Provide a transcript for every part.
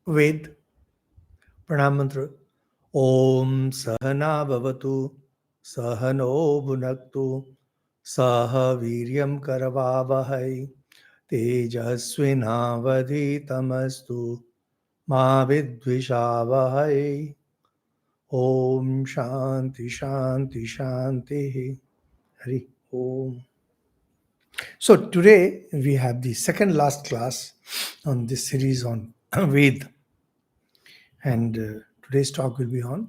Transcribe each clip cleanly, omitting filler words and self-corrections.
Ved, Pranam Mantra. Om Sahana Bhavatu, Sahano Bhunaktu, Saha Viryam Karavavahai, Tejasvinavadhitamastu, Ma Vidvishavahai. Om Shanti Shanti Shanti. Hari Om. So today we have the second last class on this series on Ved, and today's talk will be on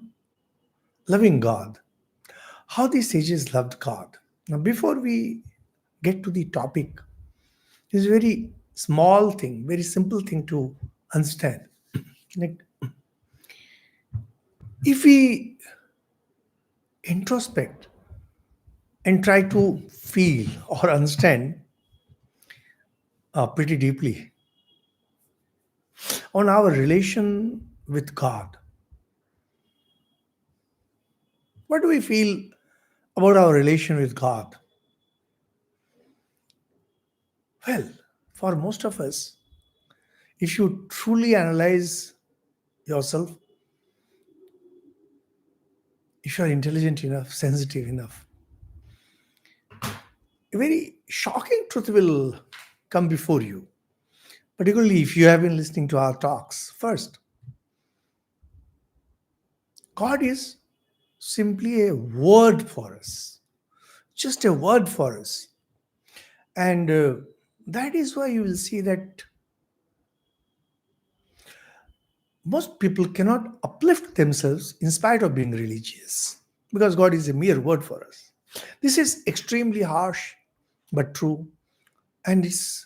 loving God. How the sages loved God. Now, before we get to the topic, it's a very small thing, very simple thing to understand. Like, if we introspect and try to feel or understand pretty deeply on our relation with God, what do we feel about our relation with God? Well, for most of us, if you truly analyze yourself, if you are intelligent enough, sensitive enough, a very shocking truth will come before you, particularly if you have been listening to our talks. First, God is simply a word for us, just a word for us. And that is why you will see that most people cannot uplift themselves in spite of being religious, because God is a mere word for us. This is extremely harsh but true, and it's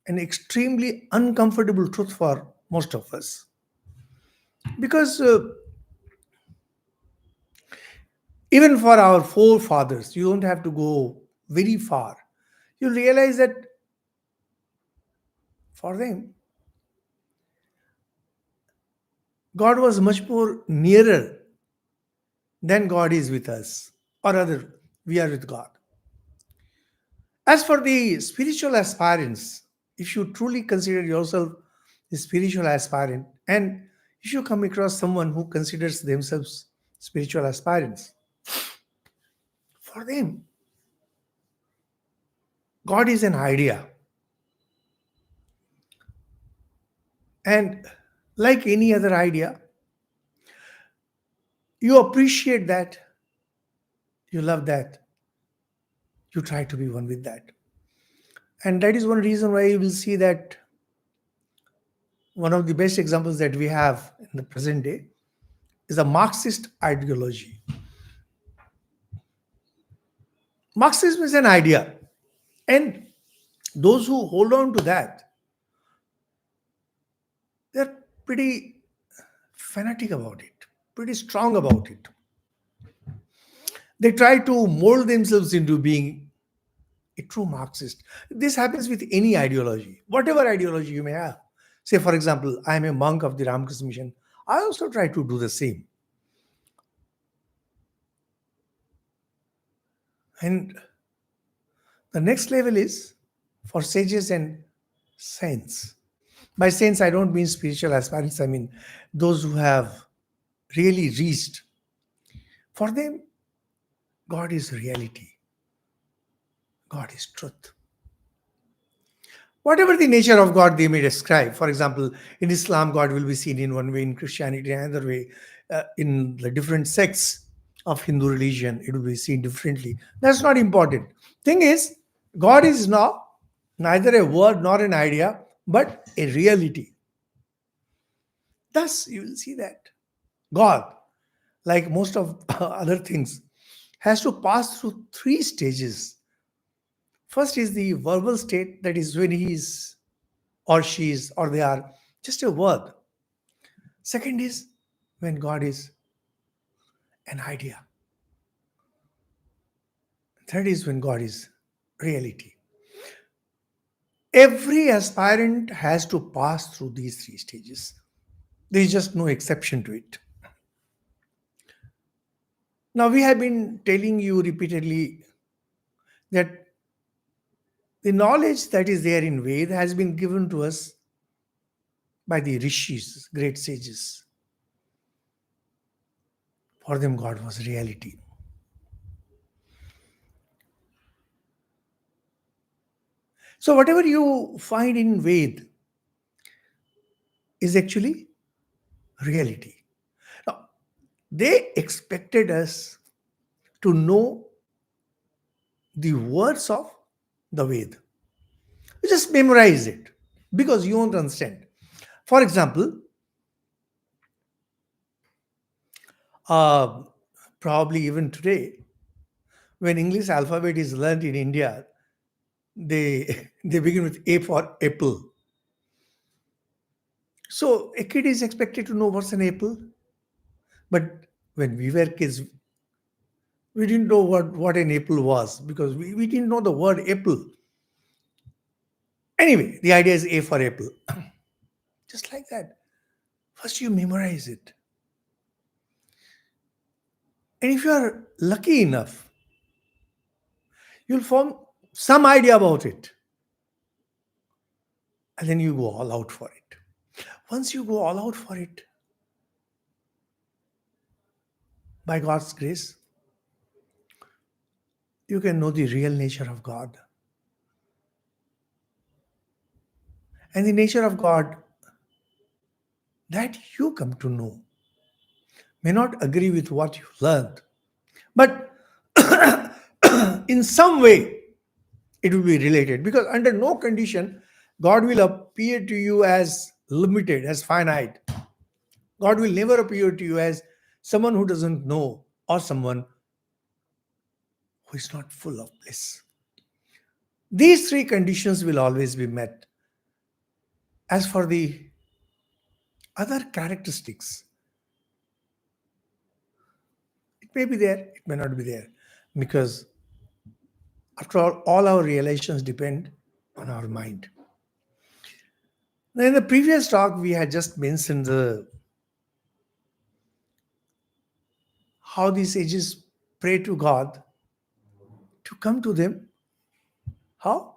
an extremely uncomfortable truth for most of us, because even for our forefathers, you don't have to go very far. You realize that for them, God was much more nearer than God is with us, or rather, we are with God. As for the spiritual aspirants, if you truly consider yourself a spiritual aspirant, and if you come across someone who considers themselves spiritual aspirants, for them, God is an idea. And like any other idea, you appreciate that, you love that, you try to be one with that. And that is one reason why you will see that one of the best examples that we have in the present day is a Marxist ideology. Marxism is an idea, and those who hold on to that, they're pretty fanatic about it, pretty strong about it. They try to mold themselves into being a true Marxist. This happens with any ideology, whatever ideology you may have. Say, for example, I am a monk of the Ramakrishna Mission. I also try to do the same. And the next level is for sages and saints. By saints, I don't mean spiritual aspirants, I mean those who have really reached. For them, God is reality, God is truth. Whatever the nature of God they may describe. For example, in Islam, God will be seen in one way, in Christianity, another way, in the different sects of Hindu religion, it will be seen differently. That's not important. Thing is, God is not neither a word nor an idea, but a reality. Thus, you will see that God, like most of other things, has to pass through three stages. First is the verbal state, that is when he is or she is or they are just a word. Second is when God is an idea. Third is when God is reality. Every aspirant has to pass through these three stages. There is just no exception to it. Now, we have been telling you repeatedly that the knowledge that is there in Ved has been given to us by the rishis, great sages. For them, God was reality. So whatever you find in Ved is actually reality. Now, they expected us to know the words of the Ved. You just memorize it because you won't understand. For example, uh, probably even today, when English alphabet is learned in India, they they begin with A for apple. So a kid is expected to know what's an apple. But when we were kids, we didn't know what an apple was because we didn't know the word apple. Anyway, the idea is A for apple. Just like that. First you memorize it. And if you are lucky enough, you'll form some idea about it. And then you go all out for it. Once you go all out for it, by God's grace, you can know the real nature of God. And the nature of God that you come to know may not agree with what you learned, but in some way it will be related, because under no condition God will appear to you as limited, as finite. God will never appear to you as someone who doesn't know or someone who is not full of bliss. These three conditions will always be met. As for the other characteristics, it may be there, it may not be there, because after all our realizations depend on our mind. Now, in the previous talk, we had just mentioned how these sages pray to God to come to them. How?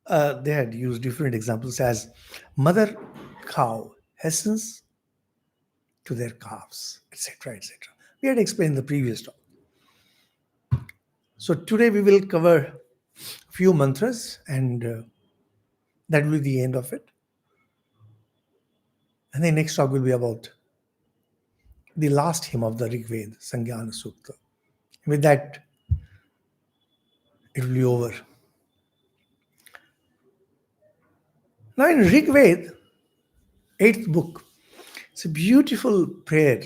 They had used different examples as mother cow hastens to their calves, etc., etc. We had explained the previous talk. So today we will cover a few mantras, and that will be the end of it. And the next talk will be about the last hymn of the Rig Veda, Sangyana Sukta. With that, it will be over. Now in Rig Veda, 8th book, it's a beautiful prayer.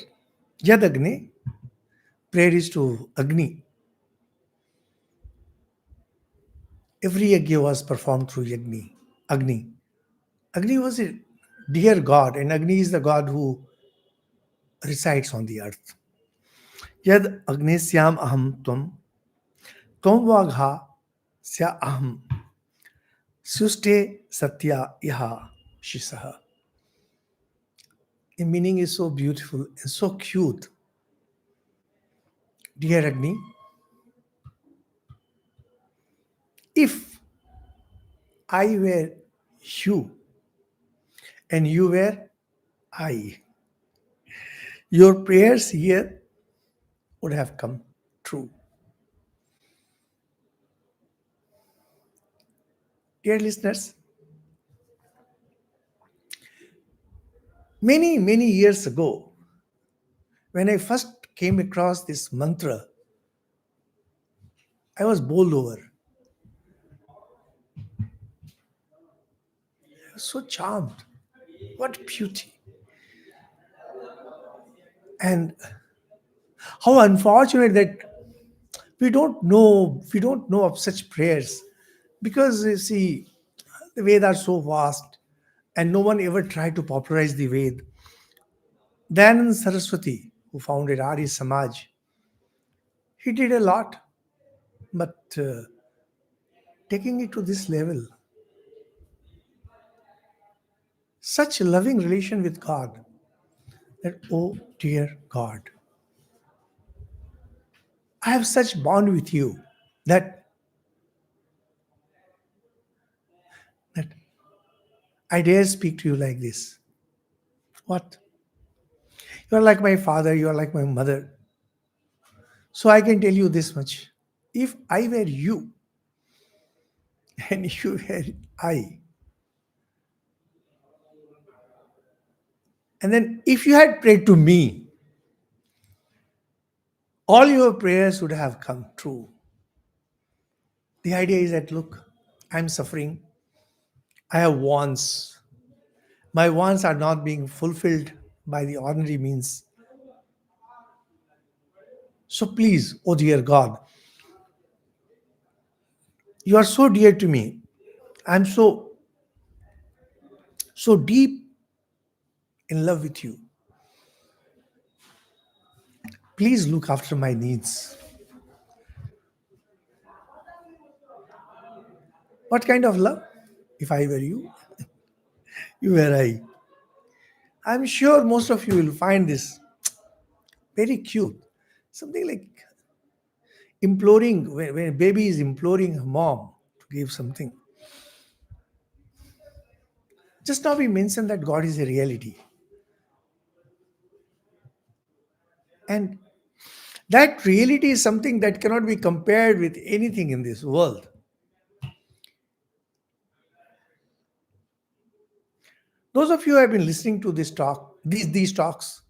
Yad Agni, prayer is to Agni. Every yajna was performed through Agni. Agni was a dear God, and Agni is the God who resides on the earth. Yad Agnesyam aham tvam vagha sya aham suste satya iha shisaha. The meaning is so beautiful and so cute. Dear Agni, if I were you and you were I, your prayers here would have come true. Dear listeners, many years ago, when I first came across this mantra, I was bowled over. I was so charmed. What beauty. And how unfortunate that we don't know of such prayers, because you see, the Vedas are so vast and no one ever tried to popularize the Ved. Dayanand Saraswati, who founded Arya Samaj, he did a lot, but taking it to this level, such a loving relation with God, that, oh dear God, I have such bond with you that I dare speak to you like this. What? You are like my father, you are like my mother. So I can tell you this much. If I were you and you were I, and then if you had prayed to me, all your prayers would have come true. The idea is that, look, I'm suffering. I have wants. My wants are not being fulfilled by the ordinary means. So please, oh dear God, you are so dear to me. I'm so deep in love with you. Please look after my needs. What kind of love? If I were you, you were I. I'm sure most of you will find this very cute. Something like imploring, when a baby is imploring her mom to give something. Just now we mentioned that God is a reality. And that reality is something that cannot be compared with anything in this world. Those of you who have been listening to this talk, these talks,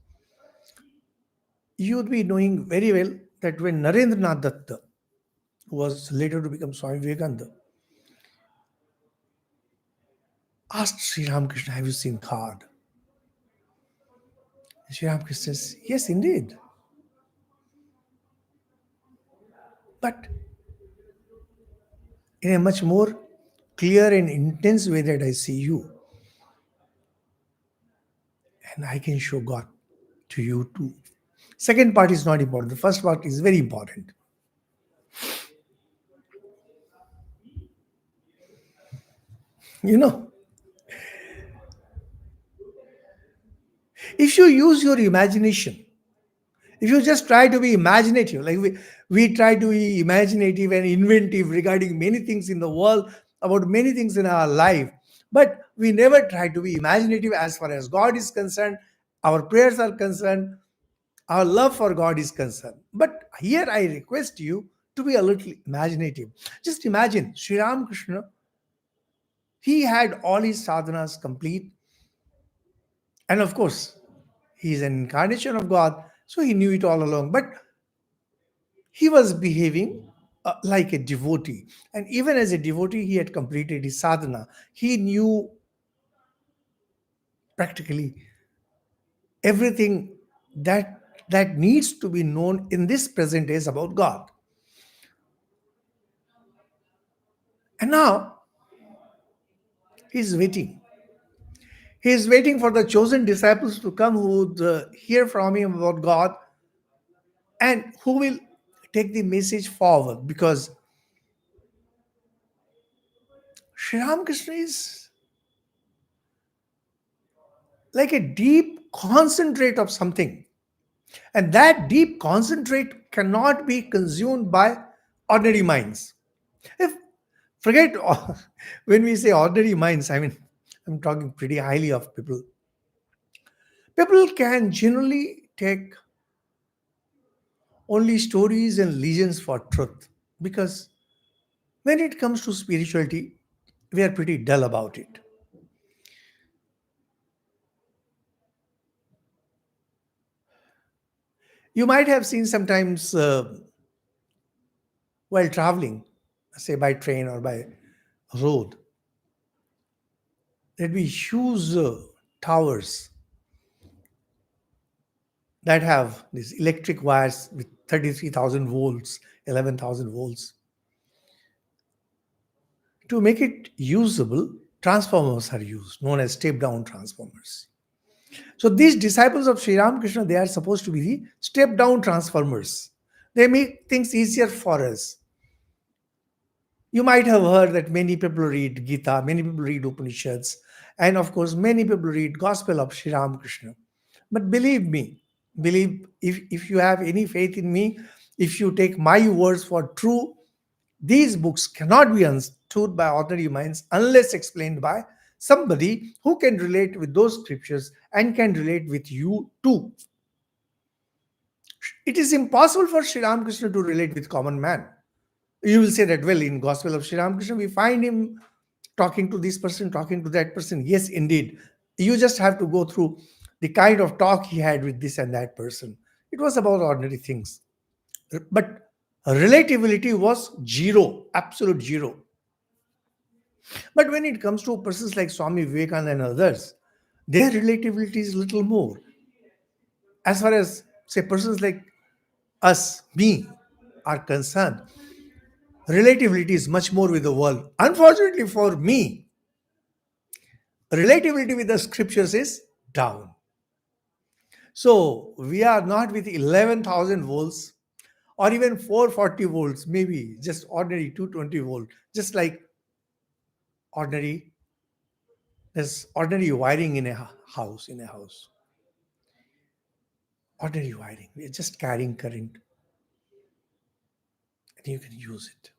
you would be knowing very well that when Narendranath Datta, who was later to become Swami Vivekananda, asked Sri Ramakrishna, have you seen God? Sri Ramakrishna says, yes, indeed. But in a much more clear and intense way that I see you. And I can show God to you too. Second part is not important. The first part is very important. You know, if you use your imagination, if you just try to be imaginative, like we try to be imaginative and inventive regarding many things in the world, about many things in our life, but we never try to be imaginative as far as God is concerned, our prayers are concerned, our love for God is concerned. But here I request you to be a little imaginative. Just imagine Sri Ramakrishna, he had all his sadhanas complete. And of course, he is an incarnation of God, so he knew it all along. But he was behaving like a devotee. And even as a devotee, he had completed his sadhana. He knew practically everything that needs to be known in this present days about God. And now he's waiting. He is waiting for the chosen disciples to come who would hear from him about God and who will take the message forward, because Sri Ramakrishna is like a deep concentrate of something. And that deep concentrate cannot be consumed by ordinary minds. If forget when we say ordinary minds, I mean, I'm talking pretty highly of people. People can generally take only stories and legends for truth, because when it comes to spirituality, we are pretty dull about it. You might have seen sometimes while traveling, say by train or by road, there'd be huge towers that have these electric wires with 33,000 volts, 11,000 volts. To make it usable, transformers are used, known as step down transformers. So these disciples of Sri Ramakrishna, they are supposed to be the step down transformers. They make things easier for us. You might have heard that many people read Gita, many people read Upanishads, and of course, many people read Gospel of Sri Ramakrishna. But believe me, believe if you have any faith in me, if you take my words for true, these books cannot be understood by ordinary minds unless explained by somebody who can relate with those scriptures and can relate with you too. It is impossible for Sri Ramakrishna to relate with common man. You will say that, well, in Gospel of Sri Ramakrishna, we find him talking to this person, talking to that person. Yes, indeed. You just have to go through the kind of talk he had with this and that person. It was about ordinary things. But relatability was zero, absolute zero. But when it comes to persons like Swami Vivekananda and others, their relatability is little more. As far as, say, persons like us, me, are concerned, relatability is much more with the world. Unfortunately for me, relatability with the scriptures is down. So we are not with 11,000 volts or even 440 volts, maybe just ordinary 220 volt, just like ordinary, there's ordinary wiring in a house, ordinary wiring. We're just carrying current and you can use it.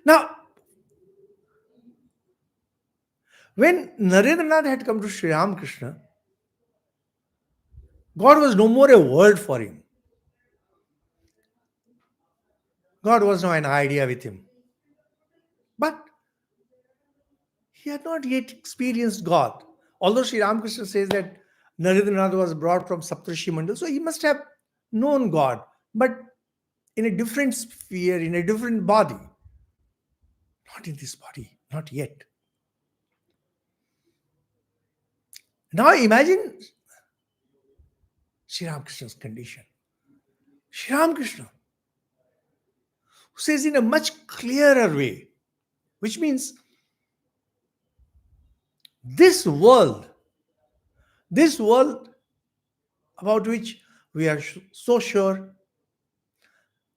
Now, when Narendranath had come to Sri Ramakrishna, God was no more a word for him. God was now an idea with him. But he had not yet experienced God. Although Sri Ramakrishna says that Narendranath was brought from Saptarshi Mandal, so he must have known God, but in a different sphere, in a different body. Not in this body, not yet. Now imagine Sri Ramakrishna's condition. Sri Ramakrishna, who says in a much clearer way, which means this world about which we are so sure,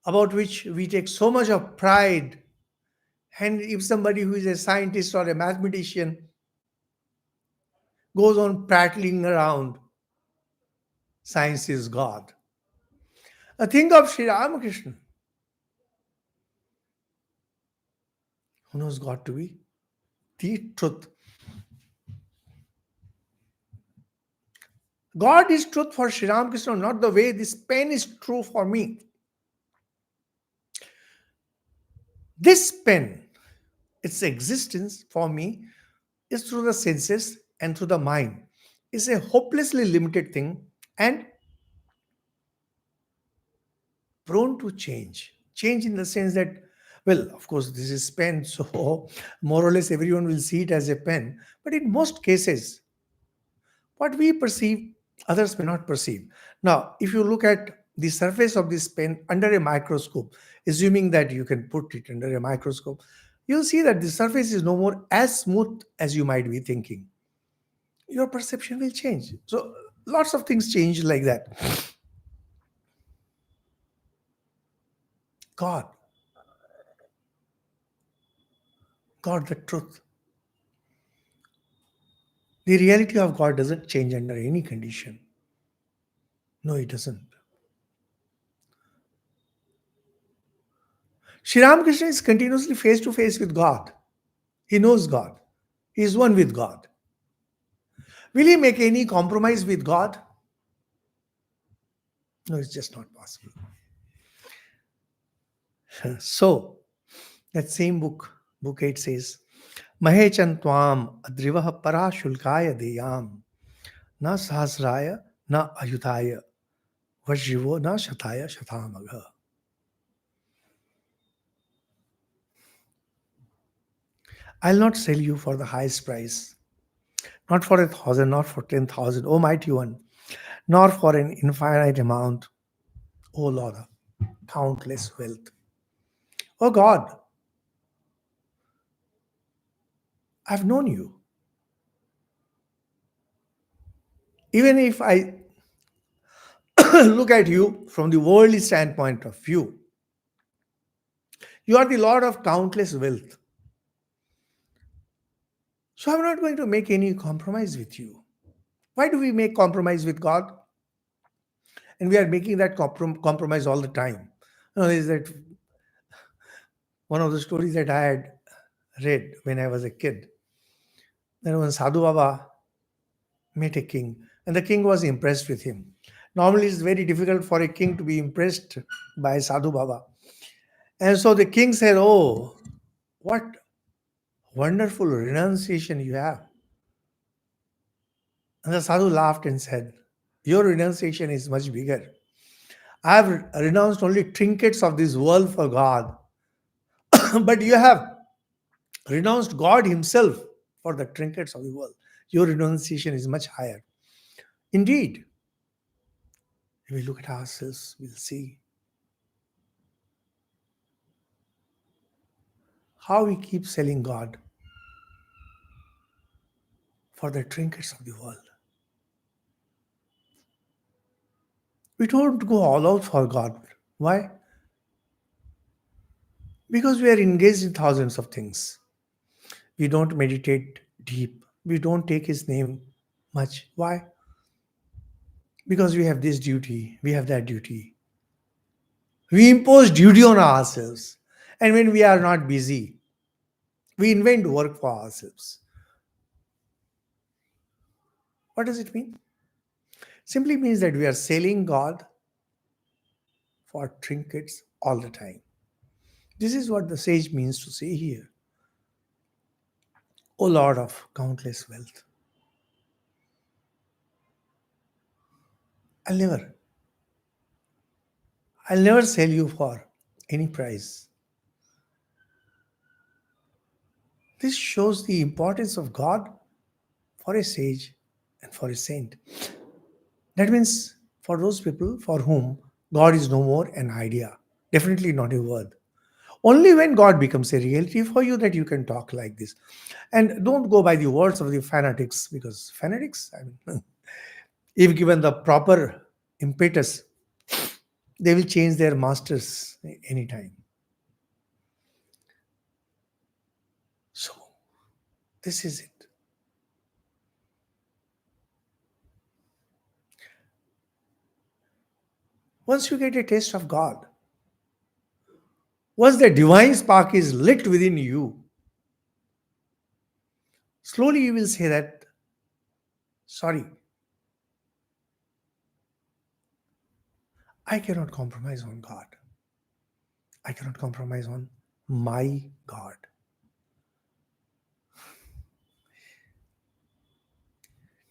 about which we take so much of pride, and if somebody who is a scientist or a mathematician goes on prattling around, science is God. Think of Sri Ramakrishna, who knows God to be the truth. God is truth for Sri Ramakrishna, not the way this pen is true for me. This pen, its existence for me is through the senses and through the mind. It's a hopelessly limited thing and prone to change. Change in the sense that, well, of course, this is pen, so more or less everyone will see it as a pen. But in most cases, what we perceive, others may not perceive. Now, if you look at the surface of this pen under a microscope, assuming that you can put it under a microscope, you'll see that the surface is no more as smooth as you might be thinking. Your perception will change. So, lots of things change like that. God, the truth. The reality of God doesn't change under any condition. No, it doesn't. Sri Ramakrishna is continuously face to face with God. He knows God. He is one with God. Will he make any compromise with God? No, it's just not possible. So, that same book 8 says, Mahechan Tvam Adrivaha Parashulkaya Deyam Na Sahasraya Na Ayutaya Vajrivo Na Shataya Shatamagha. I'll not sell you for the highest price, not for 1,000, not for 10,000, O mighty one, nor for an infinite amount, O Lord of countless wealth. O God, I've known you. Even if I look at you from the worldly standpoint of view, you are the Lord of countless wealth. So I'm not going to make any compromise with you. Why do we make compromise with God? And we are making that compromise all the time. Is that one of the stories that I had read when I was a kid? Then one Sadhu Baba met a king, and the king was impressed with him. Normally, it's very difficult for a king to be impressed by Sadhu Baba. And so the king said, "Oh, what wonderful renunciation you have." And the Sadhu laughed and said, "Your renunciation is much bigger. I have renounced only trinkets of this world for God, but you have renounced God Himself for the trinkets of the world. Your renunciation is much higher." Indeed, if we look at ourselves, we'll see how we keep selling God for the trinkets of the world. We don't go all out for God. Why? Because we are engaged in thousands of things. We don't meditate deep. We don't take His name much. Why? Because we have this duty, we have that duty. We impose duty on ourselves. And when we are not busy, we invent work for ourselves. What does it mean? Simply means that we are selling God for trinkets all the time. This is what the sage means to say here. O Lord of countless wealth, I'll never, I'll never sell you for any price. This shows the importance of God for a sage and for a saint. That means for those people for whom God is no more an idea, definitely not a word. Only when God becomes a reality for you that you can talk like this. And don't go by the words of the fanatics, because fanatics, I mean, if given the proper impetus, they will change their masters anytime. So, this is it. Once you get a taste of God, once the divine spark is lit within you, slowly you will say that, sorry, I cannot compromise on God. I cannot compromise on my God.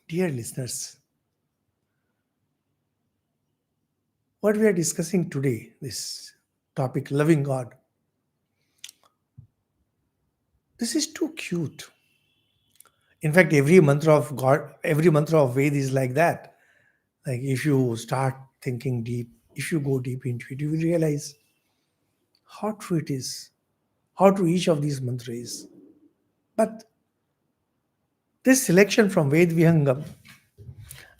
Dear listeners, what we are discussing today, this topic, loving God, this is too cute. In fact, every mantra of God, every mantra of Ved is like that. Like if you start thinking deep, if you go deep into it, you will realize how true it is, how true each of these mantras is. But this selection from Ved Vihangam,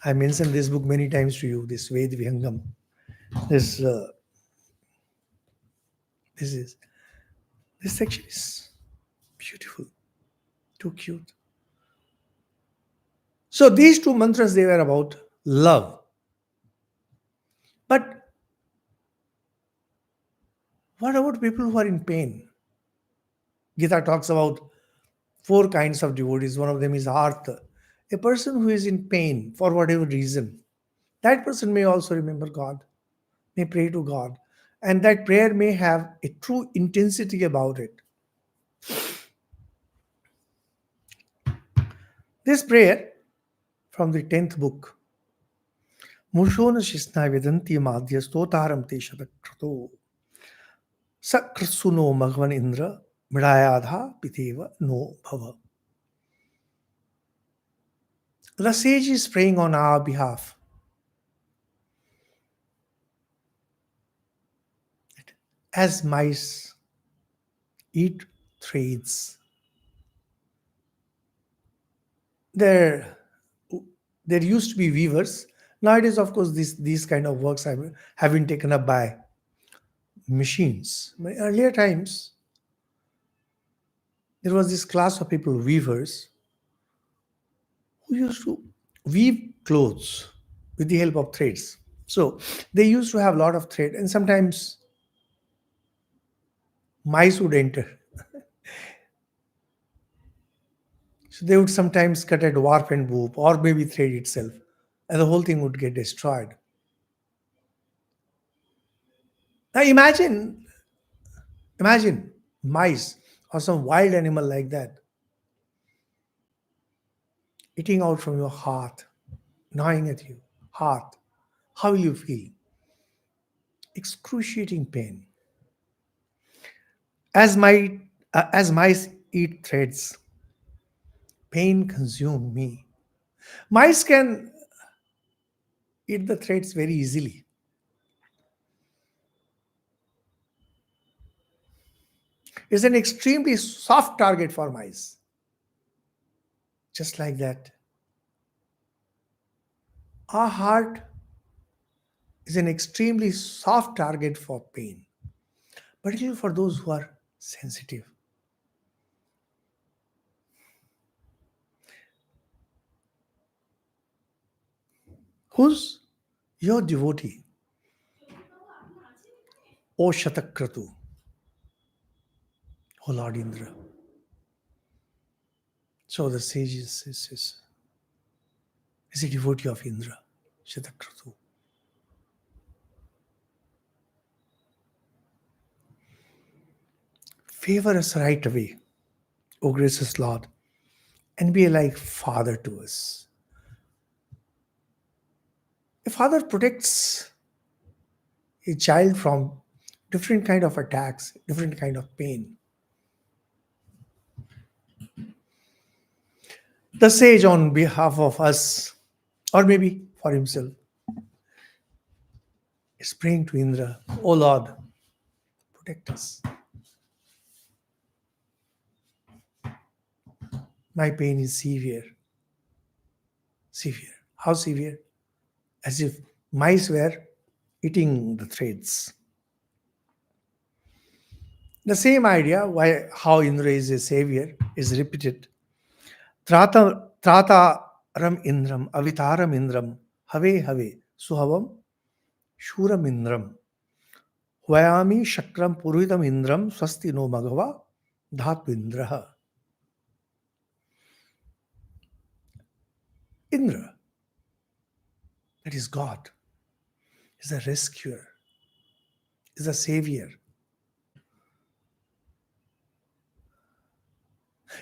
I mentioned this book many times to you, this Ved Vihangam. This, this is, this section is beautiful, too cute. So these two mantras, they were about love. But what about people who are in pain? Gita talks about four kinds of devotees. One of them is Artha, a person who is in pain for whatever reason. That person may also remember God, may pray to God, and that prayer may have a true intensity about it. This prayer from the 10th book, Mushona Shisna Vedanti Madhya Stotaram Te Shadakrato Sakrasuno Magvan Indra Midayadha Piteva No Bhava. The sage is praying on our behalf. As mice eat threads, there, there used to be weavers. Nowadays, of course, these kind of works have been taken up by machines. But earlier times, there was this class of people, weavers, who used to weave clothes with the help of threads. So they used to have a lot of thread, and sometimes mice would enter. So they would sometimes cut a dwarf and whoop, or maybe thread itself, and the whole thing would get destroyed. Now imagine mice or some wild animal like that eating out from your heart, gnawing at you, heart. How will you feel? Excruciating pain. As mice eat threads, pain consumed me. Mice can eat the threads very easily. It's an extremely soft target for mice. Just like that, our heart is an extremely soft target for pain, particularly for those who are sensitive. Who's your devotee? O Shatakratu, O Lord Indra. So the sages is a devotee of Indra, Shatakratu. Favor us right away, O gracious Lord, and be like Father to us. A father protects a child from different kind of attacks, different kind of pain. The sage, on behalf of us, or maybe for himself, is praying to Indra, O Lord, protect us. My pain is severe. Severe. How severe? As if mice were eating the threads. The same idea, why how Indra is a savior, is repeated. Trata ram indram, avitaram indram, have suhavam shuram indram, vayami shakram puruhitam indram, swasti no magava dhatu indraha. Indra, that is God, is a rescuer, is a savior.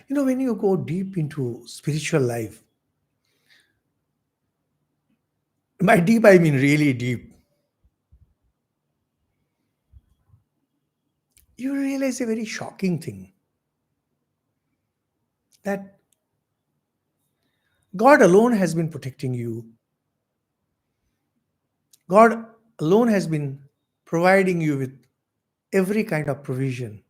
You know, when you go deep into spiritual life, by deep I mean really deep, you realize a very shocking thing, that God alone has been protecting you. God alone has been providing you with every kind of provision.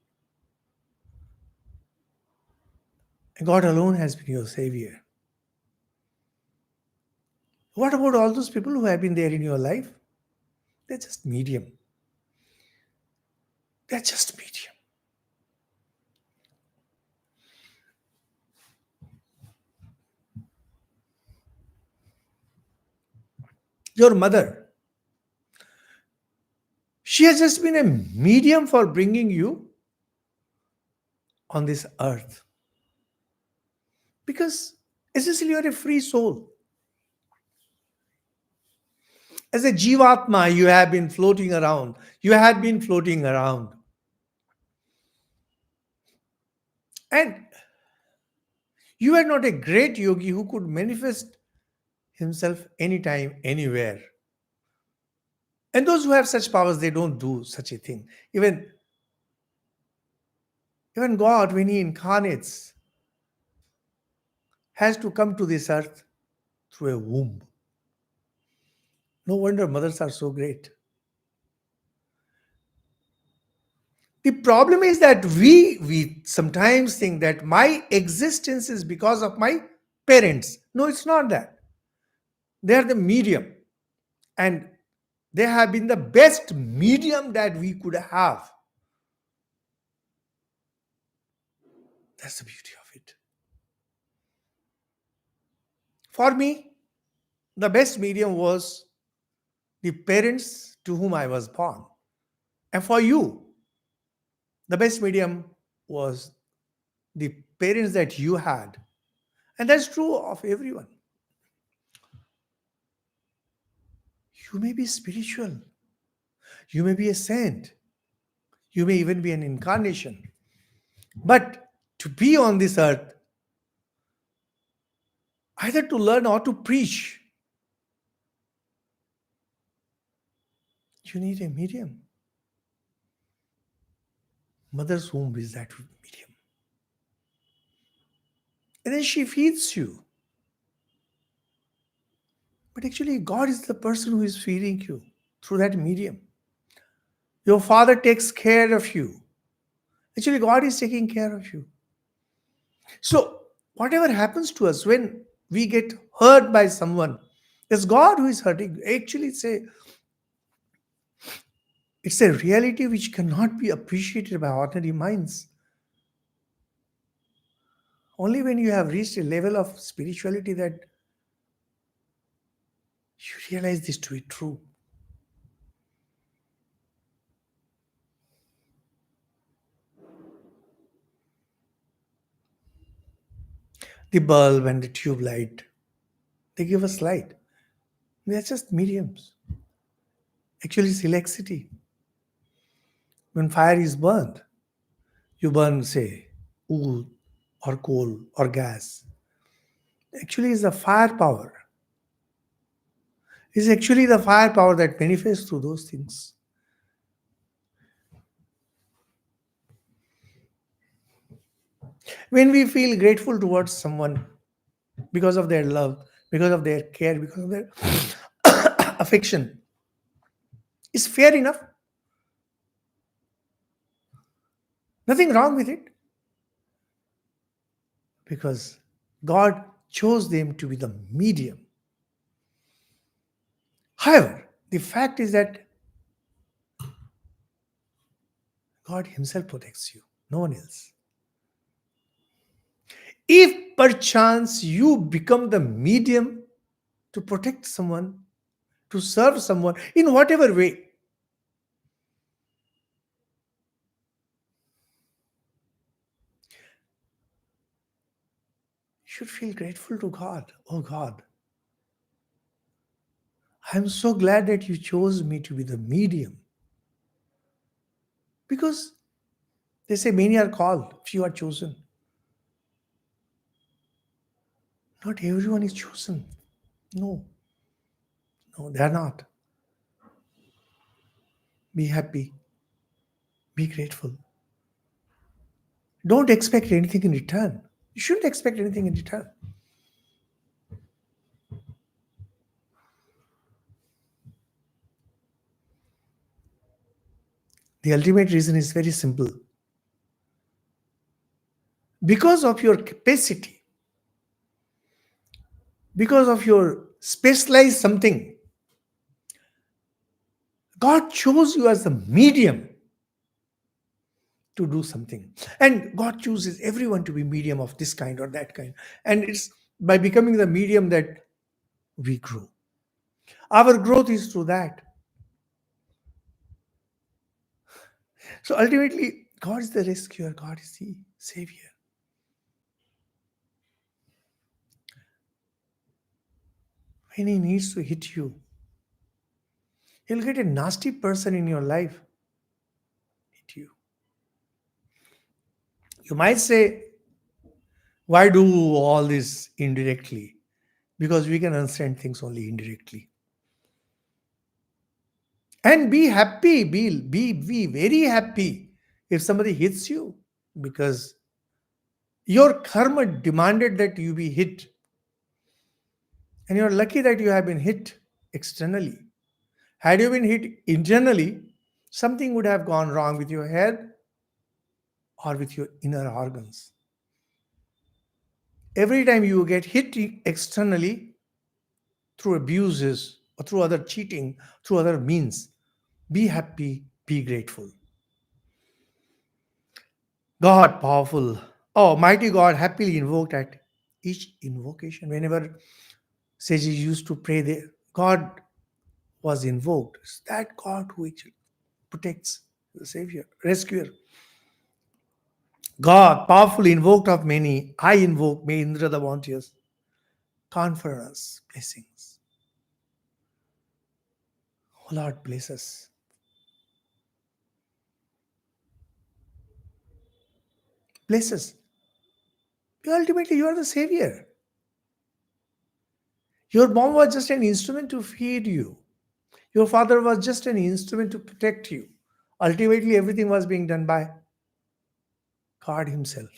And God alone has been your savior. What about all those people who have been there in your life? They're just medium. They're just medium. Your mother, she has just been a medium for bringing you on this earth. Because essentially you're a free soul. As a Jivatma, you have been floating around. You had been floating around. And you are not a great yogi who could manifest himself anytime, anywhere. And those who have such powers, they don't do such a thing. Even God, when he incarnates, has to come to this earth through a womb. No wonder mothers are so great. The problem is that we sometimes think that my existence is because of my parents. No, it's not that. They are the medium. And they have been the best medium that we could have. That's the beauty of it. For me, the best medium was the parents to whom I was born. And for you, the best medium was the parents that you had And that's true of everyone. You may be spiritual, you may be a saint, you may even be an incarnation. But to be on this earth, either to learn or to preach, you need a medium. Mother's womb is that medium. And then she feeds you. But actually, God is the person who is feeding you through that medium. Your father takes care of you. Actually, God is taking care of you. So, whatever happens to us when we get hurt by someone, it's God who is hurting. Actually, it's a reality which cannot be appreciated by ordinary minds. Only when you have reached a level of spirituality that you realize this to be true. The bulb and the tube light, they give us light. They are just mediums. Actually, it's electricity. When fire is burned, you burn, say, wood or coal or gas. Actually, it's the firepower. It's actually the firepower that manifests through those things. When we feel grateful towards someone because of their love, because of their care, because of their affection, it's fair enough. Nothing wrong with it. Because God chose them to be the medium. However, the fact is that God Himself protects you, no one else. If perchance you become the medium to protect someone, to serve someone in whatever way, you should feel grateful to God. Oh God, I'm so glad that you chose me to be the medium. Because they say many are called, few are chosen. Not everyone is chosen. No, no, they are not. Be happy. Be grateful. Don't expect anything in return. You shouldn't expect anything in return. The ultimate reason is very simple. Because of your capacity, because of your specialized something, God chose you as the medium to do something. And God chooses everyone to be medium of this kind or that kind. And it's by becoming the medium that we grow. Our growth is through that. So ultimately, God is the rescuer, God is the savior. When He needs to hit you, He'll get a nasty person in your life, hit you. You might say, why do all this indirectly? Because we can understand things only indirectly. And be happy, be very happy if somebody hits you, because your karma demanded that you be hit. And you're lucky that you have been hit externally. Had you been hit internally, something would have gone wrong with your head or with your inner organs. Every time you get hit externally through abuses or through other cheating, through other means, be happy, be grateful. God powerful, oh mighty God, happily invoked at each invocation. Whenever sages used to pray, God was invoked. It's that God who actually protects, the Savior, rescuer. God, powerfully invoked of many, I invoke, may Indra the bounteous confer us blessings. O Lord, bless us. Bless us. Ultimately, you are the savior. Your mom was just an instrument to feed you. Your father was just an instrument to protect you. Ultimately, everything was being done by God Himself.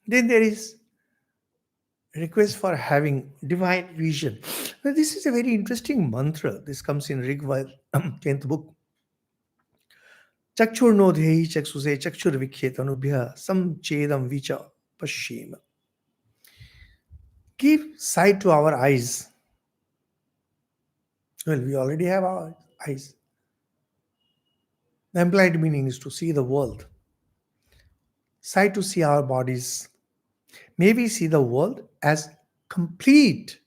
Then there is request for having divine vision. Now, this is a very interesting mantra. This comes in Rig Veda, 10th book. Chakshurno dhehi chakshuse chakshur vikhetanubhya sam chedam vicha pashyema. Give sight to our eyes. Well, we already have our eyes. The implied meaning is to see the world. Sight to see our bodies. May we see the world as complete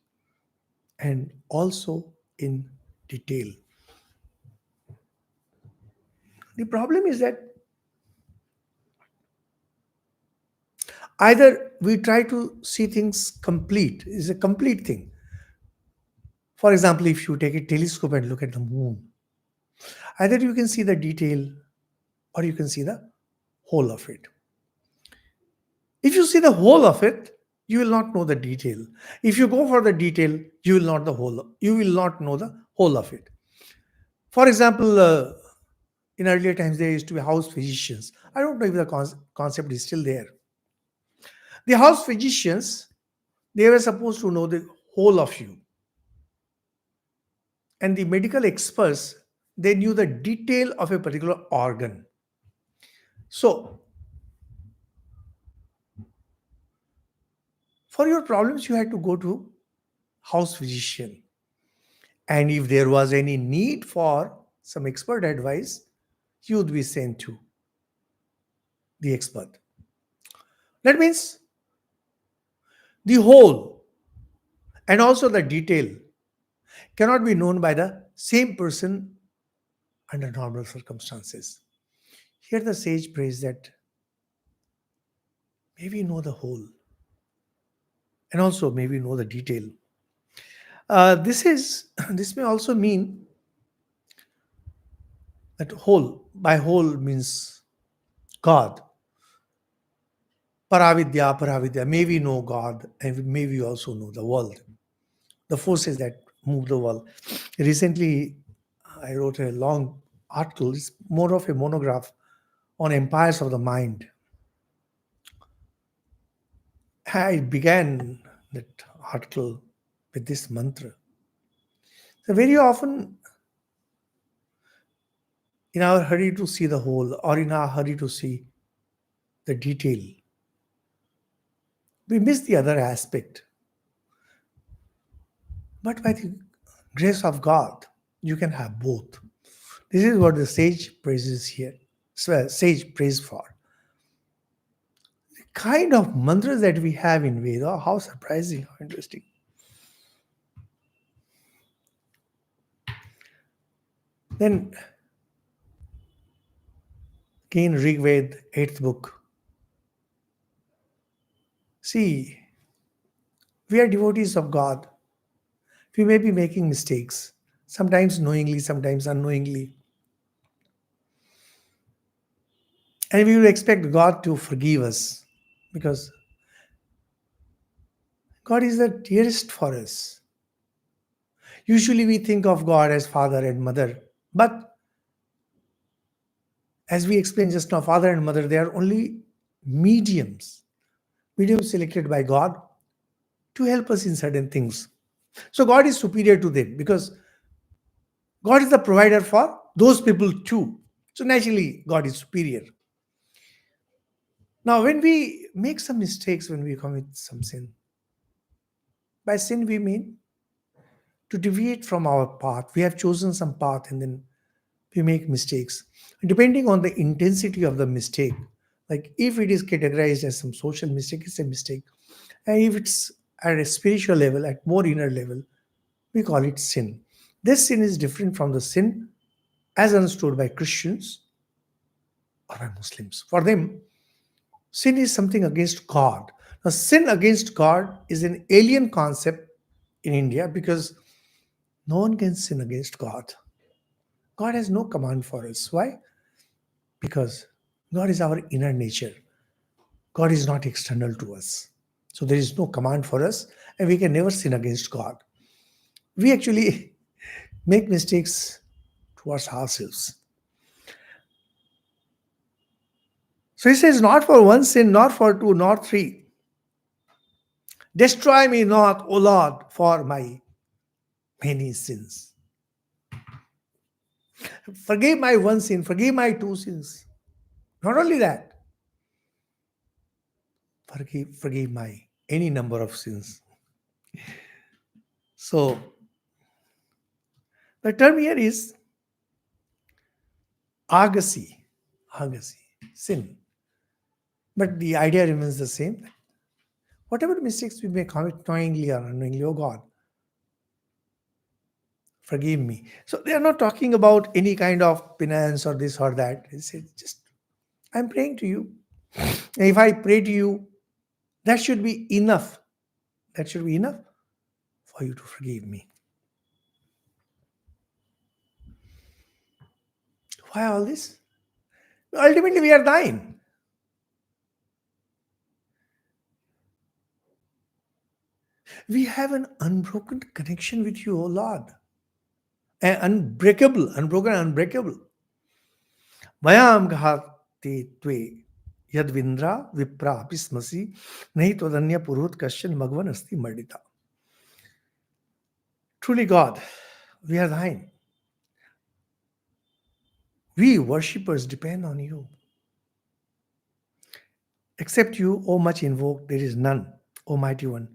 and also in detail. The problem is that either we try to see things complete, is a complete thing. For example, if you take a telescope and look at the moon, either you can see the detail or you can see the whole of it. If you see the whole of it, you will not know the detail. If you go for the detail, you will not know the whole of it. For example, in earlier times there used to be house physicians. I don't know if the concept is still there. The house physicians, they were supposed to know the whole of you. And the medical experts, they knew the detail of a particular organ. So, for your problems, you had to go to house physician. And if there was any need for some expert advice, you would be sent to the expert. That means the whole and also the detail cannot be known by the same person under normal circumstances. Here the sage prays that may we know the whole and also may we know the detail. This may also mean that whole, by whole means God. Paravidya, may we know God and may we also know the world, the forces that move the world. Recently, I wrote a long article, it's more of a monograph on empires of the mind. I began that article with this mantra. So very often, in our hurry to see the whole or in our hurry to see the detail, we miss the other aspect. But by the grace of God, you can have both. This is what the sage praises here. Sage prays for. The kind of mantras that we have in Veda, how surprising, how interesting. Then, again, Rig Veda, 8th book. See, we are devotees of God. We may be making mistakes, sometimes knowingly, sometimes unknowingly. And we will expect God to forgive us because God is the dearest for us. Usually we think of God as father and mother, but as we explained just now, father and mother, they are only mediums selected by God to help us in certain things. So God is superior to them because God is the provider for those people too. So naturally, God is superior. Now, when we make some mistakes, when we commit some sin, by sin we mean to deviate from our path. We have chosen some path and then we make mistakes. Depending on the intensity of the mistake, like if it is categorized as some social mistake, it's a mistake. And if it's at a spiritual level, at more inner level, we call it sin. This sin is different from the sin as understood by Christians or by Muslims. For them, sin is something against God. Now, sin against God is an alien concept in India because no one can sin against God. God has no command for us. Why? Because God is our inner nature. God is not external to us. So there is no command for us, and we can never sin against God. We actually make mistakes towards ourselves. So he says, not for one sin, not for two, not three. Destroy me not, O Lord, for my many sins. Forgive my one sin, forgive my two sins. Not only that, forgive my any number of sins. So the term here is argosy, sin. But the idea remains the same. Whatever mistakes we may commit knowingly or unknowingly, oh God, forgive me. So they are not talking about any kind of penance or this or that. They say, just, I'm praying to you. And if I pray to you, that should be enough. That should be enough for you to forgive me. Why all this? Ultimately, we are thine. We have an unbroken connection with you, O Lord. Unbreakable, unbroken, unbreakable. Mayam ghate tve yadvindra vipra pismasi nahi todanya purut kasyan magvan asti mardita. Truly, God, we are thine. We worshippers depend on you. Except you, O much invoked, there is none, O mighty one,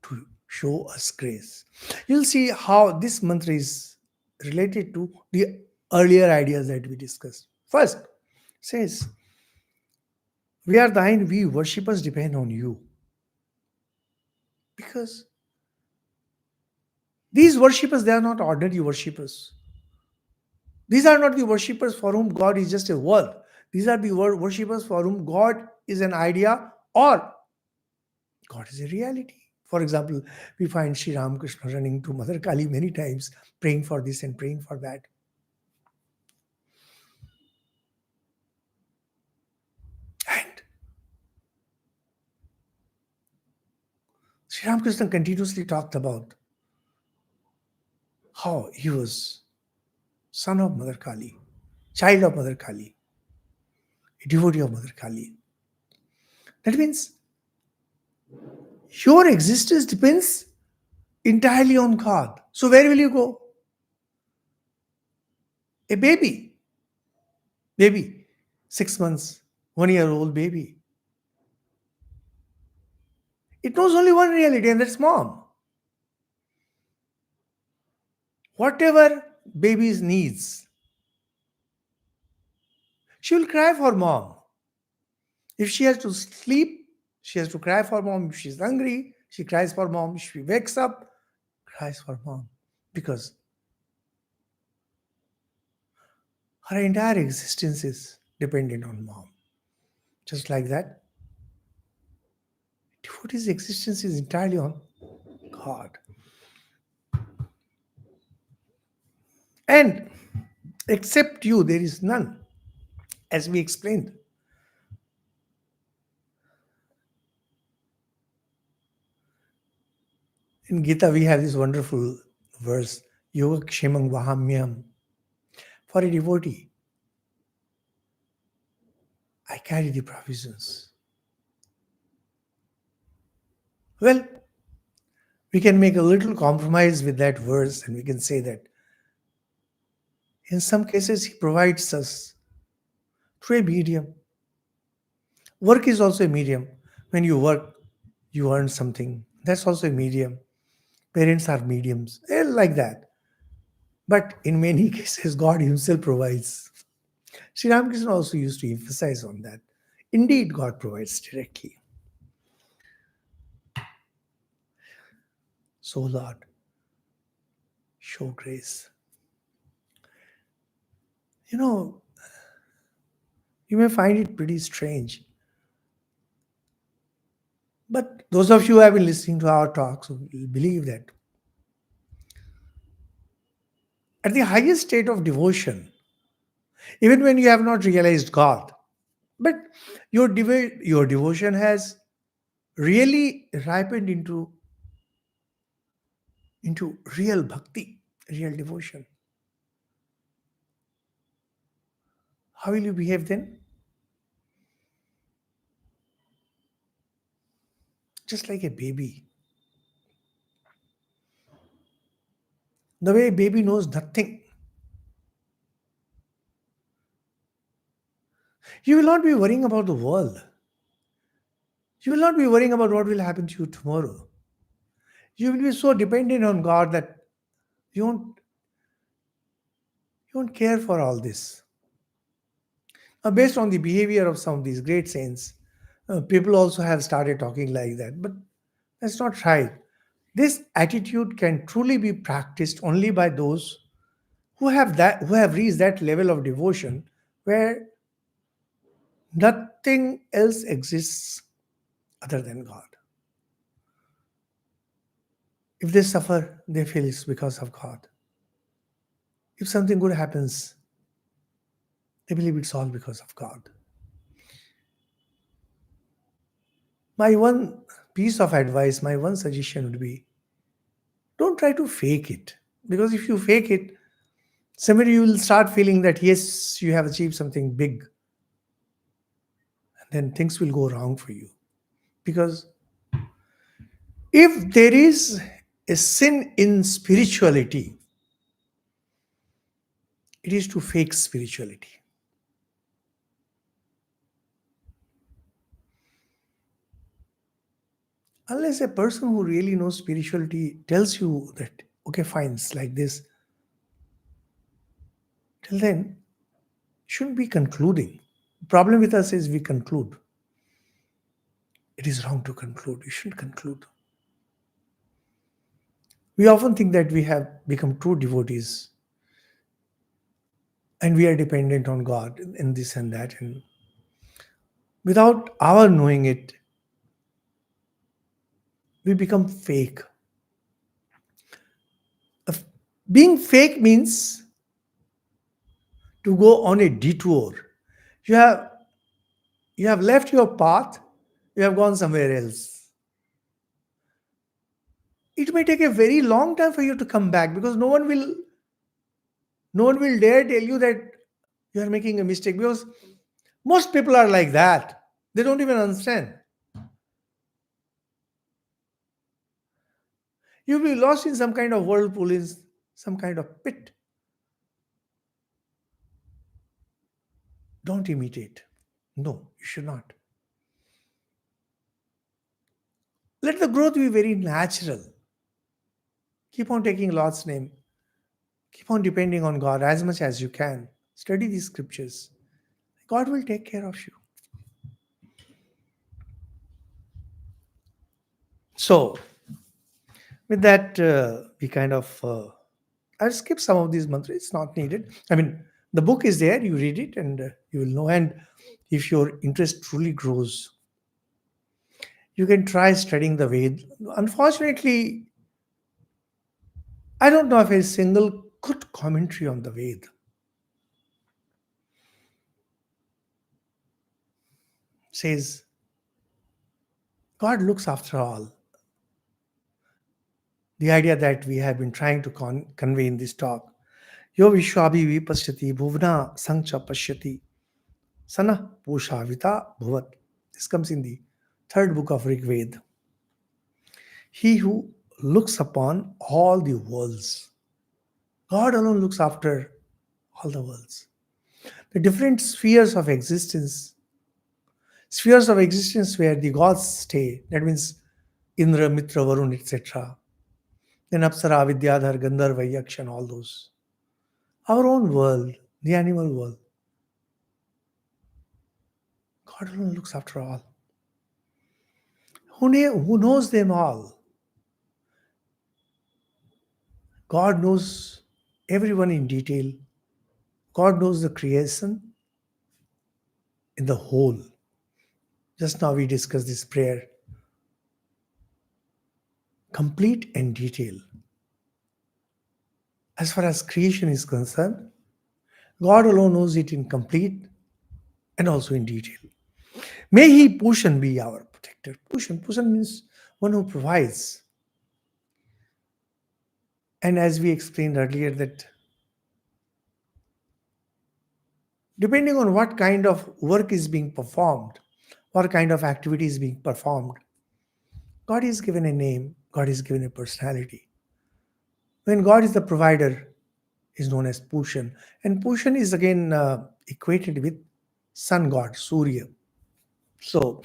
to show us grace. You'll see how this mantra is related to the earlier ideas that we discussed. First, says, we are thine, we worshippers depend on you. Because these worshippers, they are not ordinary worshippers. These are not the worshippers for whom God is just a word. These are the worshippers for whom God is an idea or God is a reality. For example, we find Sri Ramakrishna running to Mother Kali many times, praying for this and praying for that. And Sri Ramakrishna continuously talked about how he was son of Mother Kali, child of Mother Kali, a devotee of Mother Kali. That means your existence depends entirely on God. So where will you go? A baby, 6 months, 1 year old baby. It knows only one reality, and that's mom. Whatever baby's needs, she will cry for mom. If she has to sleep, she has to cry for mom. If she's hungry, she cries for mom. If she wakes up, cries for mom. Because her entire existence is dependent on mom. Just like that, devotee's existence is entirely on God. And except you, there is none, as we explained. In Gita, we have this wonderful verse, Yoga Kshemam Vahamyam. For a devotee, I carry the provisions. Well, we can make a little compromise with that verse and we can say that in some cases he provides us through a medium. Work is also a medium. When you work, you earn something. That's also a medium. Parents are mediums, like that. But in many cases, God Himself provides. Sri Ramakrishna also used to emphasize on that. Indeed, God provides directly. So, Lord, show grace. You know, you may find it pretty strange, but those of you who have been listening to our talks will believe that at the highest state of devotion, even when you have not realized God, but your devotion has really ripened into real bhakti, real devotion. How will you behave then? Just like a baby. The way a baby knows nothing. You will not be worrying about the world. You will not be worrying about what will happen to you tomorrow. You will be so dependent on God that you won't, you won't care for all this. Now, based on the behavior of some of these great saints, people also have started talking like that. But that's not right. This attitude can truly be practiced only by those who have reached that level of devotion where nothing else exists other than God. If they suffer, they feel it's because of God. If something good happens, they believe it's all because of God. My one piece of advice, my one suggestion would be don't try to fake it. Because if you fake it, somewhere you will start feeling that yes, you have achieved something big, and then things will go wrong for you. Because if there is a sin in spirituality, it is to fake spirituality. Unless a person who really knows spirituality tells you that, okay, fine, it's like this, till then, you shouldn't be concluding. The problem with us is we conclude. It is wrong to conclude. You shouldn't conclude. We often think that we have become true devotees and we are dependent on God in this and that. And without our knowing it, we become fake. Of- Being fake means to go on a detour. You have you have left your path, you have gone somewhere else. It may take a very long time for you to come back because no one will dare tell you that you are making a mistake because most people are like that. They don't even understand. You'll be lost in some kind of whirlpool, in some kind of pit. Don't imitate. No, you should not. Let the growth be very natural. Keep on taking Lord's name. Keep on depending on God as much as you can. Study these scriptures. God will take care of you. So, with that, we kind of I'll skip some of these mantras. It's not needed. I mean, the book is there. You read it, and you will know. And if your interest truly grows, you can try studying the Ved. Unfortunately, I don't know of a single good commentary on the Ved. Says God looks after all. The idea that we have been trying to convey in this talk. Yo Vishwabhi Vipashyati Bhuvna Sancha Pashyati Sana Pushavita Bhuvat. This comes in the third book of Rig Veda. He who looks upon all the worlds. God alone looks after all the worlds. The different spheres of existence where the gods stay, that means Indra, Mitra, Varun, etc. Then Apsara, Vidyadhar, Gandharva, Yaksh, and all those. Our own world, the animal world. God alone looks after all. Who knows them all? God knows everyone in detail. God knows the creation in the whole. Just now we discussed this prayer, complete and detail. As far as creation is concerned, God alone knows it in complete and also in detail. May He Pushan be our protector. Pushan means one who provides. And as we explained earlier, that depending on what kind of work is being performed, what kind of activity is being performed, God is given a name, God is given a personality. When God is the provider, is known as Pushan. And Pushan is again equated with sun god, Surya. So,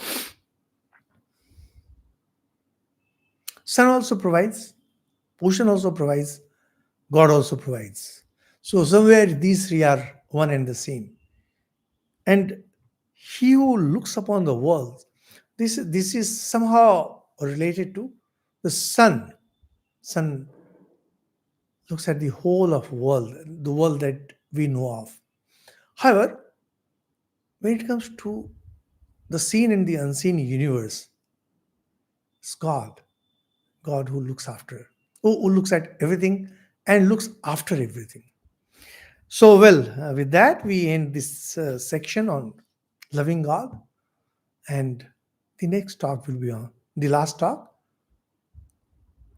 sun also provides, Pushan also provides, God also provides. So, somewhere these three are one and the same. And he who looks upon the world, this is somehow related to the sun. Sun looks at the whole of world, the world that we know of. However, when it comes to the seen and the unseen universe, it's God who looks after, who looks at everything and looks after everything. So, well, with that, we end this section on loving God. And the next talk will be on the last talk.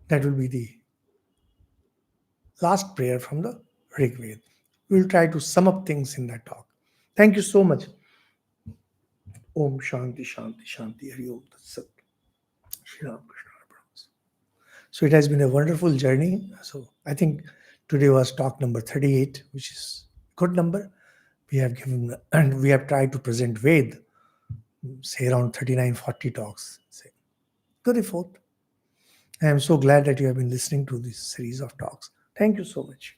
That will be the last prayer from the Rig Veda. We'll try to sum up things in that talk. Thank you so much. Om Shanti Shanti Shanti Hari Om Tat Sat. Shri Ram Krishna Arpanamastu. So it has been a wonderful journey. So I think today was talk number 38, which is a good number. We have given and we have tried to present Ved, say around 39, 40 talks. Say, good effort. I am so glad that you have been listening to this series of talks. Thank you so much.